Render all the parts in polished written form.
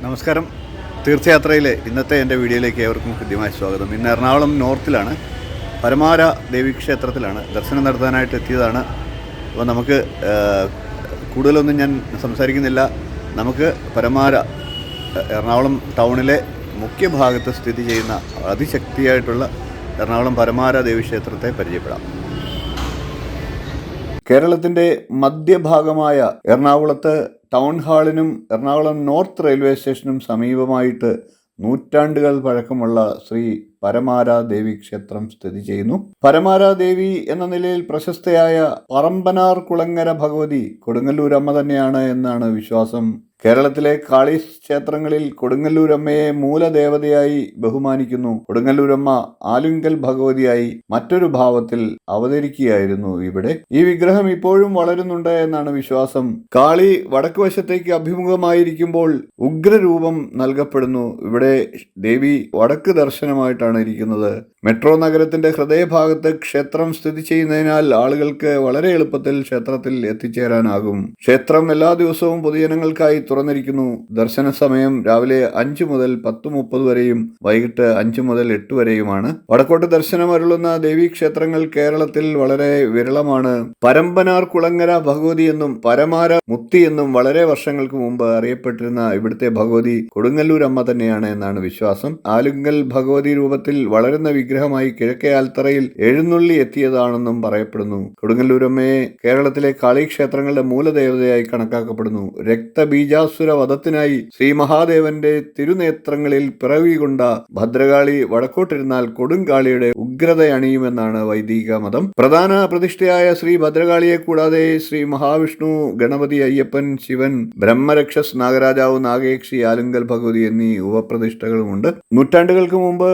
നമസ്കാരം. തീർത്ഥയാത്രയിലെ ഇന്നത്തെ എൻ്റെ വീഡിയോയിലേക്ക് ഏവർക്കും ഹൃദ്യമായ സ്വാഗതം. ഇന്ന് എറണാകുളം നോർത്തിലാണ്, പരമാര ദേവീക്ഷേത്രത്തിലാണ് ദർശനം നടത്താനായിട്ട് എത്തിയതാണ്. അപ്പോൾ നമുക്ക് കൂടുതലൊന്നും ഞാൻ സംസാരിക്കുന്നില്ല. നമുക്ക് പരമാര എറണാകുളം ടൗണിലെ മുഖ്യ ഭാഗത്ത് സ്ഥിതി ചെയ്യുന്ന അതിശക്തിയായിട്ടുള്ള എറണാകുളം പരമാര ദേവീക്ഷേത്രത്തെ പരിചയപ്പെടാം. കേരളത്തിൻ്റെ മധ്യഭാഗമായ എറണാകുളത്ത് ടൗൺ ഹാളിനും എറണാകുളം നോർത്ത് റെയിൽവേ സ്റ്റേഷനും സമീപമായിട്ട് നൂറ്റാണ്ടുകൾ പഴക്കമുള്ള ശ്രീ പരമാര ദേവി ക്ഷേത്രം സ്ഥിതി ചെയ്യുന്നു. പരമാര ദേവി എന്ന നിലയിൽ പ്രശസ്തയായ പറമ്പനാർ കുളങ്ങര ഭഗവതി കൊടുങ്ങല്ലൂരമ്മ തന്നെയാണ് എന്നാണ് വിശ്വാസം. കേരളത്തിലെ കാളി ക്ഷേത്രങ്ങളിൽ കൊടുങ്ങല്ലൂരമ്മയെ മൂലദേവതയായി ബഹുമാനിക്കുന്നു. കൊടുങ്ങല്ലൂരമ്മ ആലുങ്കൽ ഭഗവതിയായി മറ്റൊരു ഭാവത്തിൽ അവതരിക്കുകയായിരുന്നു ഇവിടെ. ഈ വിഗ്രഹം ഇപ്പോഴും വളരുന്നുണ്ട് എന്നാണ് വിശ്വാസം. കാളി വടക്ക് വശത്തേക്ക് അഭിമുഖമായിരിക്കുമ്പോൾ ഉഗ്രരൂപം നൽകപ്പെടുന്നു. ഇവിടെ ദേവി വടക്ക് ദർശനമായിട്ടാണ് ഇരിക്കുന്നത്. മെട്രോ നഗരത്തിന്റെ ഹൃദയഭാഗത്ത് ക്ഷേത്രം സ്ഥിതി ചെയ്യുന്നതിനാൽ ആളുകൾക്ക് വളരെ എളുപ്പത്തിൽ ക്ഷേത്രത്തിൽ എത്തിച്ചേരാനാകും. ക്ഷേത്രം എല്ലാ ദിവസവും പൊതുജനങ്ങൾക്കായി തുറന്നിരിക്കുന്നു. ദർശന സമയം രാവിലെ 5 മുതൽ 10:30 വരെയും വൈകിട്ട് 5 മുതൽ 8 വരെയുമാണ്. വടക്കോട്ട് ദർശനം അരുളുന്ന ദേവീക്ഷേത്രങ്ങൾ കേരളത്തിൽ വളരെ വിരളമാണ്. പരമ്പനാർ കുളങ്ങര ഭഗവതി എന്നും പരമാര മുത്തി എന്നും വളരെ വർഷങ്ങൾക്ക് മുമ്പ് അറിയപ്പെട്ടിരുന്ന ഇവിടുത്തെ ഭഗവതി കൊടുങ്ങല്ലൂരമ്മ തന്നെയാണ് എന്നാണ് വിശ്വാസം. ആലുങ്കൽ ഭഗവതി രൂപത്തിൽ വളരുന്ന വിഗ്രഹമായി കിഴക്കേ ആൽത്തറയിൽ എഴുന്നള്ളി എത്തിയതാണെന്നും പറയപ്പെടുന്നു. കൊടുങ്ങല്ലൂരമ്മയെ കേരളത്തിലെ കാളീക്ഷേത്രങ്ങളുടെ മൂലദേവതയായി കണക്കാക്കപ്പെടുന്നു. രക്തബീജാസുര വധത്തിനായി ശ്രീ മഹാദേവന്റെ തിരുനേത്രങ്ങളിൽ പിറവികൊണ്ട ഭദ്രകാളി വടക്കോട്ടിരുന്നാൽ കൊടുങ്കാളിയുടെ ഉഗ്രതയണിയുമെന്നാണ് വൈദിക മതം. പ്രധാന പ്രതിഷ്ഠയായ ശ്രീ ഭദ്രകാളിയെ കൂടാതെ ശ്രീ മഹാവിഷ്ണു, ഗണപതി, അയ്യപ്പൻ, ശിവൻ, ബ്രഹ്മരക്ഷസ്, നാഗരാജാവ്, നാഗേക്ഷി, ആലുങ്കൽ ഭഗവതി എന്നീ ഉപപ്രതിഷ്ഠകളുമുണ്ട്. നൂറ്റാണ്ടുകൾക്ക് മുമ്പ്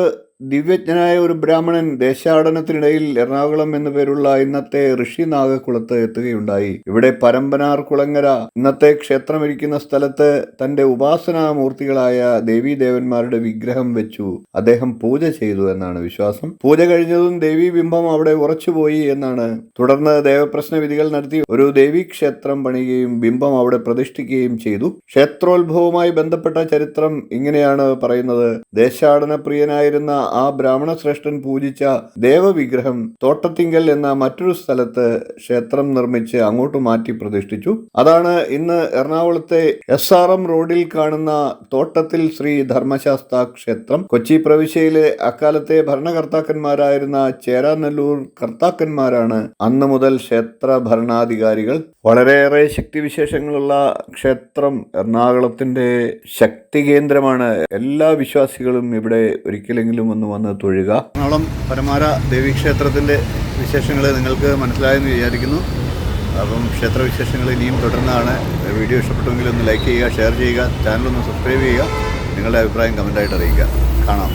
ദിവ്യജ്ഞനായ ഒരു ബ്രാഹ്മണൻ ദേശാടനത്തിനിടയിൽ എറണാകുളം എന്നു പേരുള്ള ഇന്നത്തെ ഋഷിനാഗക്കുളത്ത് എത്തുകയുണ്ടായി. ഇവിടെ പരമ്പനാർ കുളങ്ങര ഇന്നത്തെ ക്ഷേത്രമിരിക്കുന്ന സ്ഥലത്ത് തന്റെ ഉപാസനാമൂർത്തികളായ ദേവീദേവന്മാരുടെ വിഗ്രഹം വെച്ചു അദ്ദേഹം പൂജ ചെയ്തു എന്നാണ് വിശ്വാസം. പൂജ കഴിഞ്ഞതും ദേവീ ബിംബം അവിടെ ഉറച്ചുപോയി എന്നാണ്. തുടർന്ന് ദേവപ്രശ്ന വിധികൾ നടത്തി ഒരു ദേവീക്ഷേത്രം പണിയുകയും ബിംബം അവിടെ പ്രതിഷ്ഠിക്കുകയും ചെയ്തു. ക്ഷേത്രോത്ഭവവുമായി ബന്ധപ്പെട്ട ചരിത്രം ഇങ്ങനെയാണ് പറയുന്നത്. ദേശാടന പ്രിയനായിരുന്ന ആ ബ്രാഹ്മണ ശ്രേഷ്ഠൻ പൂജിച്ച ദേവവിഗ്രഹം തോട്ടത്തിങ്കൽ എന്ന മറ്റൊരു സ്ഥലത്ത് ക്ഷേത്രം നിർമ്മിച്ച് അങ്ങോട്ട് മാറ്റി പ്രതിഷ്ഠിച്ചു. അതാണ് ഇന്ന് എറണാകുളത്തെ SRM റോഡിൽ കാണുന്ന തോട്ടത്തിൽ ശ്രീ ധർമ്മശാസ്ത ക്ഷേത്രം. കൊച്ചി പ്രവിശ്യയിലെ അക്കാലത്തെ ഭരണകർത്താക്കന്മാരായിരുന്ന ചേരാനെല്ലൂർ കർത്താക്കന്മാരാണ് അന്ന് മുതൽ ക്ഷേത്ര ഭരണാധികാരികൾ. വളരെയേറെ ശക്തിവിശേഷങ്ങളുള്ള ക്ഷേത്രം എറണാകുളത്തിന്റെ ശക്തി കേന്ദ്രമാണ്. എല്ലാ വിശ്വാസികളും ഇവിടെ ഒരിക്കലെങ്കിലും ഒന്ന് വന്ന് തൊഴുക. എറണാകുളം പരമാര ദേവീക്ഷേത്രത്തിന്റെ വിശേഷങ്ങൾ നിങ്ങൾക്ക് മനസ്സിലായെന്ന് വിചാരിക്കുന്നു. അപ്പം ക്ഷേത്രവിശേഷങ്ങൾ ഇനിയും തുടർന്നാണ്. വീഡിയോ ഇഷ്ടപ്പെട്ടുവെങ്കിൽ ഒന്ന് ലൈക്ക് ചെയ്യുക, ഷെയർ ചെയ്യുക, ചാനലൊന്ന് സബ്സ്ക്രൈബ് ചെയ്യുക, നിങ്ങളുടെ അഭിപ്രായം കമൻ്റായിട്ട് അറിയിക്കുക. കാണാം.